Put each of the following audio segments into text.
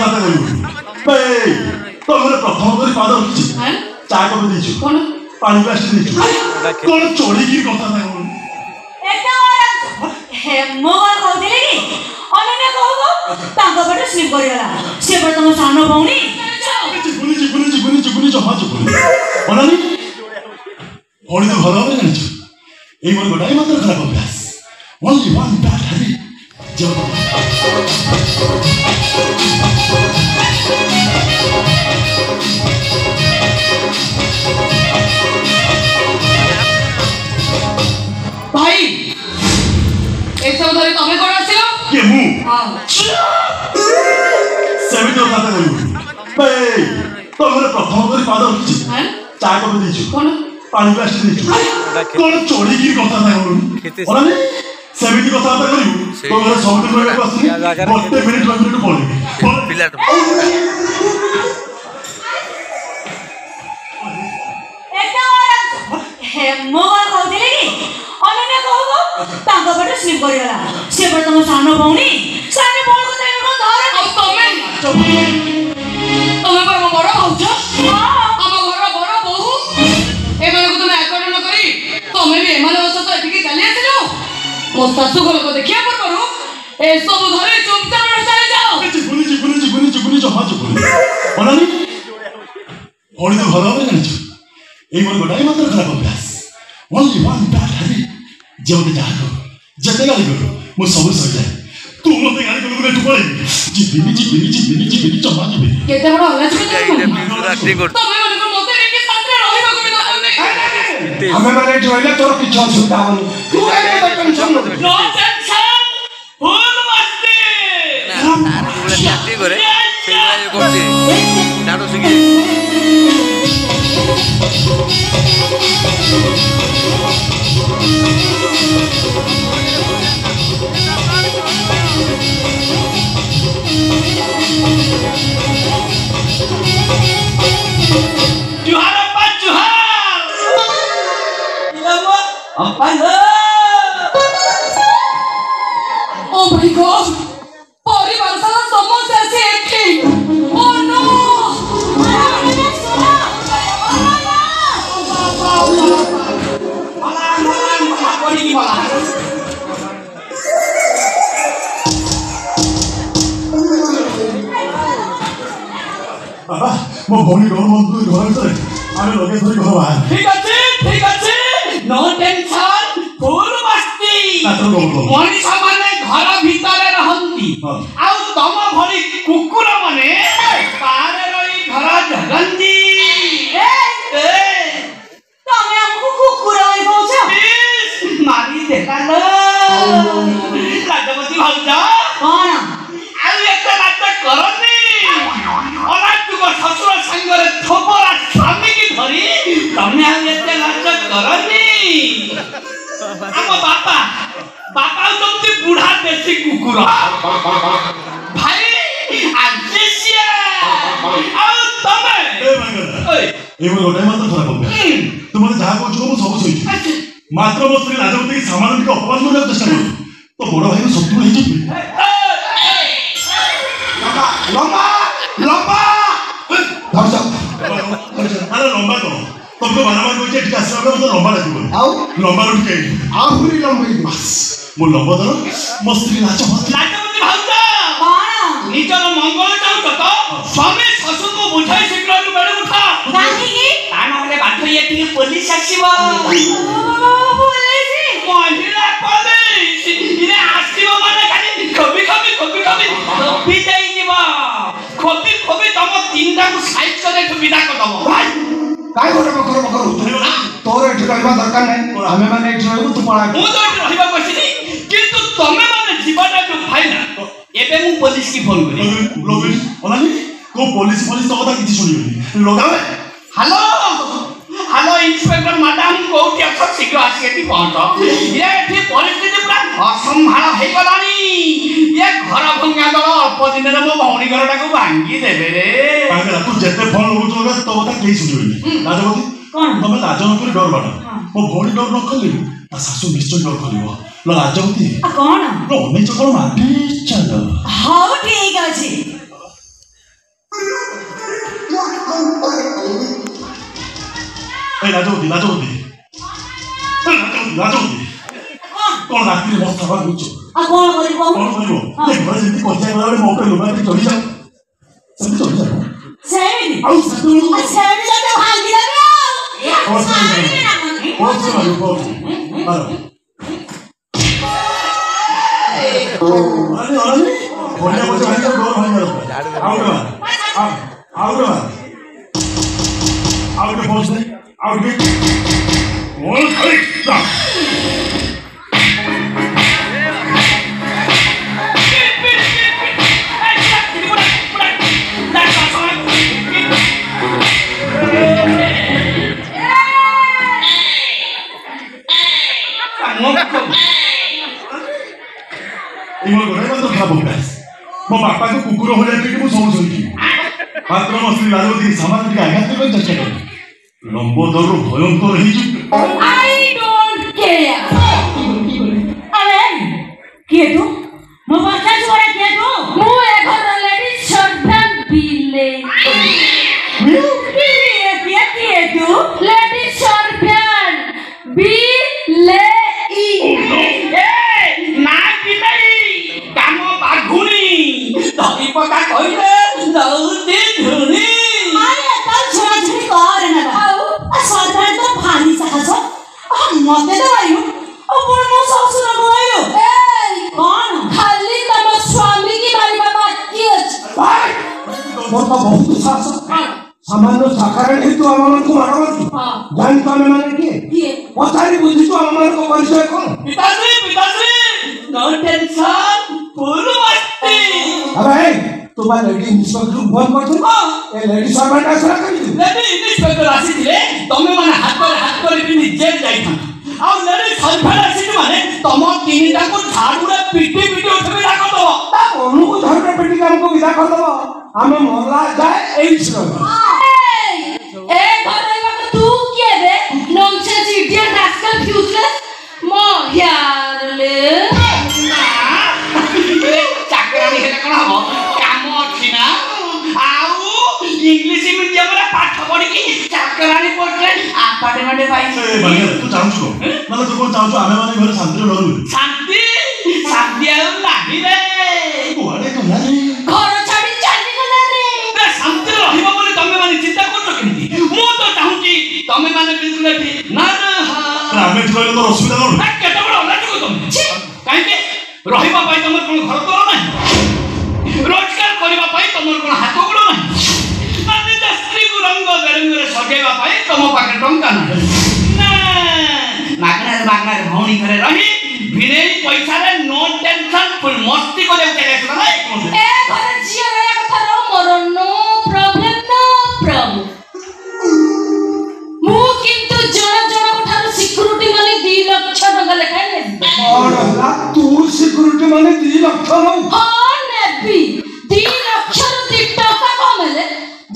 କଥା କହିବୁ ତମର ପ୍ରଥମ କରି ପାଦ ରଖିଛି ଚା କପି ଦେଇଛୁ ପାଣି ଗ୍ଲାସ ଦେଇଛୁ କଣ ଚଢିକି କଥା କହିବୁ ମୁଁ କଣ କହୁଥିଲି କି ଅନନ୍ୟ କହୁ ତାଙ୍କ ପଟେ ସ୍ଲିପ୍ କରିଗଲା ସେ ପଟେ ତମ ସାନ ଭଉଣୀ ଅନନ୍ୟ ଭଉଣୀ ତ ଭଲ ଭାବରେ ଜାଣିଛୁ ଏଇ ମୋର ଗୋଟାଏ ମାତ୍ର ଖରାପ ଅଭ୍ୟାସ only one bad habit भाई एसब धरे तमे कोन आसिलो के मु हां सेमिटर खाता कहू तमर प्रथम କରି ପାଦ ରଖିଛି ଚା କପି ଦେଇଛୁ ପାଣି ଗ୍ଲାସ ଦେଇଛୁ କଣ ଚଢିକି କଥା କହିବୁ ଅନନ୍ୟ ସେମିତି କଥାବାର୍ତ୍ତା କରିବୁ ତମର ସବୁଦିନ ରହିବାକୁ ଆସୁନି ଗୋଟେ ମିନିଟ୍ ପଳେଇବି ପିଲାଟା ମୁଁ କଣ କହୁଥିଲି କି ଅନନ୍ୟ କହୁ ତାଙ୍କ ପଟେ ସ୍ଲିପ୍ କରିଗଲା ସେ ପଟେ ତମ ସାନ ଭଉଣୀ କଥା ଧର ତମେ ବଡ ବଡ ଭାଉଜ ଆମ ଘର ବଡ ବୋହୁ ଏମାନଙ୍କୁ ତମେ ଆକଳନ କରି ତମେ ବି ଏମାନଙ୍କ ସହିତ ଏଠିକି ଚାଲି ଆସିଲ ମୋ ଶାଶୁ ଘରକୁ ଦେଖିବା ପୂର୍ବରୁ ଏସବୁ ଧରି ଚୁପଚାପ ଚାଲି ଯାଅ ଅନନ୍ୟ ଭଉଣୀ ତ ଭଲ ଭାବରେ ଜାଣିଛୁ ଏଇ ମୋର ଗୋଟାଏ ମାତ୍ର ଖରାପ ଅଭ୍ୟାସ only one bad habit ଯେମିତି ଯାହା କରୁ ଯେତେ ଗାଳି କରୁ ମୁଁ ସବୁ ସହିଯାଏ ତୁ ମୋତେ ଗାଳି କରୁ ଏଠୁ ପଳେଇବି ଯିବିନି ଜମା ଯିବିନି କେତେ ବଡ ଆମେ ମାନେ ଏଠି ରହିଲେ ତୋର କିଛି ଅସୁବିଧା ହବନି ତୁ ଟେନସନ Oh my God! परिवार सारा समस्या से एठी Oh no! बाबा मो भौणी घर मन घर ଭିତରେ ଆମେ ଲଗେଇ ଧରି ଘର ବାହାର ठीक আছে नो टेंशन फुल मस्ती मनीषा माने घर भितरे रहंती आउ तम भली कुकुर माने बाहर रही घर जगंती तमे हमको कुकुर होई कहछ मारी देखालो राजपति भाउज कोन आउ एक रात करनी अनाटुक ससुर संगरे थोपरा स्वामी की धरी तमे आउ एते लाज करनी आम बापा होती बुढ़ा देसी कुकुर भाई आजेसिया आउ तमे ए मोर गोटे मात्र खराब अभ्यास तुमने जहाँ कहू मु सब सही मात्र मो स्त्री राजपति की सामान टिके अपमान करने चेष्टा करू तो बड़ भाई शत्रु हो लंबा अरे लंबा कौन तुमको बारंबार कहते ठीक आसला बेले तो लंबा लगे लंबा उठे आहुरी लंबी मो लंबा धर मो स्त्री राजपति भाउज निजर मंगल चाहूच तो स्वामी शशु को बुझाई शीघ्र बेड़े उठा बात ये पुलिस आसो महिला पुलिस इने आसो माने खाली खोबी खोबी तुम तीनटा को साइड करे विदा कर दबो काय गोटे बखर तोर एठी रहबा दरकार नै हमें माने एठी रहबो तू पळा मु तो एठी रहबा बसिनी किंतु तमे माने जीवना जो फाइना एबे मु पुलिस की फोन करी ओलानी को पुलिस तो कथा किछि सुनिबनी लगावे हेलो इंस्पेक्टर मैडम कोठी अक्ष शीघ्र आसी एठी पहुंच ये एठी परिस्थिति पूरा असंभाल हे गलानी ये घर भंगा दल अल्प दिन रे मो भौणी घरटा को भांगी देबे रे पागला तू जेते फोन लगुतो तो कथा केही सुनिबनी राजपति कोन तमे लाज न करी डर बाटा मो भौणी डर न खली ता सासु निश्चय डर करिवो ल राजपति कोन नो नै चकल माटी चल हाउ ठीक अछि ଲାଜବତୀ ଲାଜବତୀ ଲାଜବତୀ କଣ ରାତିରେ ମଶା ଭାବୁଛ ଆଉ କଣ କରିବ ଘରେ ଯେମିତି କଞ୍ଚା ଗଲାବେଳେ ମୋ ଉପରେ ଲୁଗା ଚଢିଯାଉ ସେମିତି ଚଢିଯାଉ ସେମିତି ଆଉ ସେତେବେଳକୁ ସେମିତି ଯଦି ଭାଙ୍ଗିଦେବେ ମୋ ବାପାଙ୍କୁ କୁକୁର ଭଳିଆ ପିଟି ମୁଁ ସବୁ ଶୁଣିଛି ମାତ୍ର ମୋ ସ୍ତ୍ରୀ ଲାଜବତୀ ସମାଜ ଟିକେ ଆଘାତ କରିବାକୁ ଚେଷ୍ଟା କରେ ଲମ୍ବୋଦରରୁ ଭୟଙ୍କର ହେଇଛି କିଏ ତୁ ମୋ ବାପା ଛୁଆ କିଏ ତୁ ମୁଁ ଏ ଘର ଲେଡି ସର୍ଭେଣ୍ଟ ବିଲେ କିଏ ତୁ ଲେଡି ସର୍ଭେଣ୍ଟ ବିଲେ ପକା କହିଲେ ଦଉତି ଧୁନି ଆରେ ତା ଛୁଆ ଛୁରୀ କରେ ନା ଆଉ ସର୍ଭେଣ୍ଟ ତ ଭାରି ସାହସ ମତେ ତ ଆୟୁ ଆପଣ ମୋ ଶ୍ୱଶୁର କହିयो କଣ ଖାଲି ତମ ସ୍ୱାମୀ କି ମାରିବା ବାକି ଅଛି ମୋର ତ ବହୁତ ସାହସ ସାମାନ୍ୟ ସାକାରଣ ହେତୁ ଆମମାନଙ୍କୁ ମାରନ୍ତି ଜାଣିଛୁ ଆମେ ମାନେ କିଏ ପଚାରି ବୁଝିଛୁ ଆମମାନଙ୍କ ପରିଚୟ କଣ ପିତାଶ୍ରୀ ନୋ ଟେନସନ ଫୁଲ ମସ୍ତି अरे तू बा लेडी इंस्पेक्टर फोन करथु ए लेडी सर्वेंट आसरा कहिदु लेडी इंस्पेक्टर आसीथिले तमे माने हाथ कर बिनि जेल जाई था आ लेडी सर्वेंट आसीथि माने तम तीनटा को झाड़ूरे पिटी उठबे डाक दो ता ओनु को झाड़ूरे पिटी काम को विदा कर दो हमें मोहल्ला जाए एई सुन ए घरे मत तू के बे नॉनसेंस इडियट रास्कल फ्यूजलेस मो यार ले चाकरानी हेले कोन हबो काम अछि ना आउ इंग्लिश मीडियम रे पाठ पढी की चाकरानी पढले अपार्टमेंट पाइछ ए भाई तू चाहछु मतलब तू कोन चाहछु आमे माने घरे शांति रहलु शांति आउ लागि रे कोआडे गला रे घर छाडी चली गला रे बे शांति रहिबो बोले तमे माने चिंता करछो केमती मो तो चाहूची तमे माने बिल्कुल ठीक ना ना आमे ठिबले तो असुविधा न केते बड़ होला तू तमे काहे के रहिबा पाई तमर कोन घर तो नाही रोजगार करबा पाई तमर कोन हाथ गोड़ नाही माने स्त्री को रंग बेरंगरे सजेबा पाई तम पाके टंका नाही ना मागना भौणी घरे रही बिने पैसा रे नो टेंशन फुल मस्ती को देउ चले सुना नाही ए घर जिया रे कथा रो मोर नो प्रॉब्लम मु किंतु जण उठार सिक्युरिटी माने 2 लाख टका लेखाय ने कौन होला तू सिक्युरिटी माने 2 लाख न हां नेबी 2 लाख रू 2 टका कमले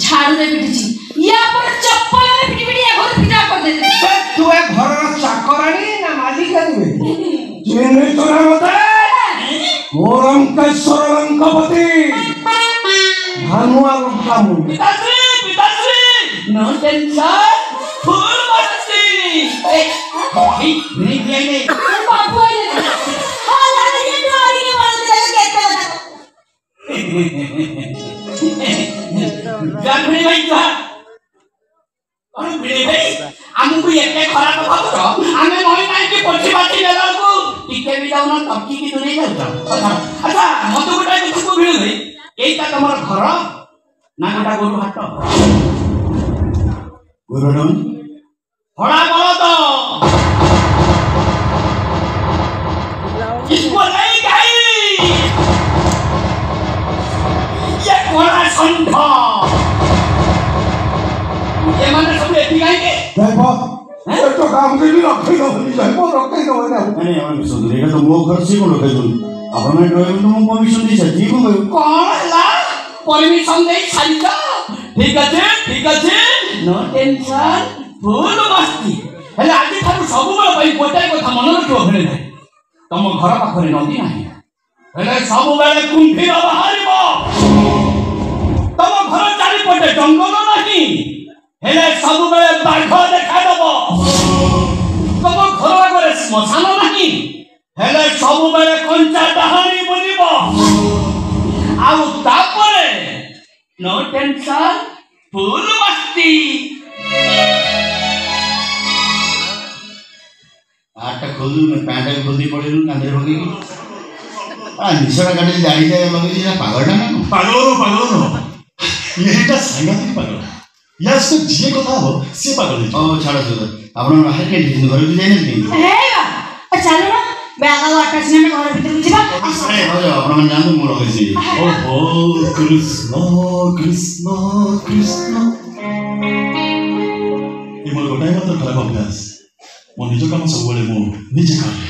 झाड़ू रे पिटिची या पर चप्पल रे पिटी या घर पिटा कर दे तू ए घर चाकरानी ना मालिक आनिबे जेने तोरा मते मोरम कैश्वर लंकापति भानुआ लंकामु पिताश्री नो टेंशन फुल मस्ती ए नहीं बाबू आइले हां लागे ये तो आगे के वाला लगे कहता जानवी भाई जा और भिड़े भाई हमको एके खराब खबर हमें नई नाई के पछी बाटी लेला को टिके भी जाऊ ना तबकी की दुनिया जाऊ अच्छा मत गोटा कुछ को भिड़ गई एटा तमर घर ना गोटा गोरु हाट गोरडन हड़ा बलो तो बोलाई गई ये कोरा संधा ये माने सब एती गई के देखो ए तो काम के लिए रखे दो जाय को रखे दो ना नहीं हम सुन रे तो मो घर से को रखे दो आपण ड्राइवर तो मो परमिशन दी छी को कौन ला परमिशन दे छाली जा ठीक আছে नो टेंशन फुल मस्ती हेले आज थारु सब बेला भाई गोटाय कथा मन रखियो भेले नाही तम घर पाखरे नदी नाही हेले सब बेला कुंठीर बाहरिबो तम घर चारि पटे जंगल नाही हेले सब बेला बाघ देखा दबो नो टेंशन फुल मस्ती आटा खोल दूँ मैं पैंट खोल दी पड़े लूँ कांधे पकेगी निशा काटे दाढ़ी जाए लगे ना पागल ना पागल नो यहीटा सांघातिक पागल या इसको जिए कथा हो से पागल ओ छाड़ दो आपण बाहर के घर भी जाए नहीं हे चलो ना बैग आउ आटा सिने में घर भीतर जिबा अरे हो जाओ आपण मन जानू मोर होई ओहो कृष्ण कृष्ण कृष्ण ये मोर गोटाई मात्र खराब अभ्यास मो निज काम सब बेले मो निजे करे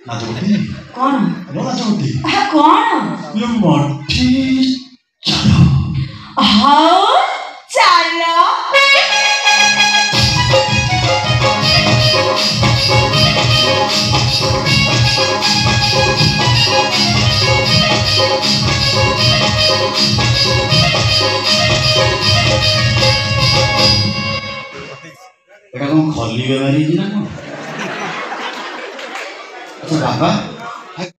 नाचवती कौन नो नाचवती कौन ये मठी चलो हाँ चलो এটা কোন খল্লি বেমারি না কোন আচ্ছা বাবা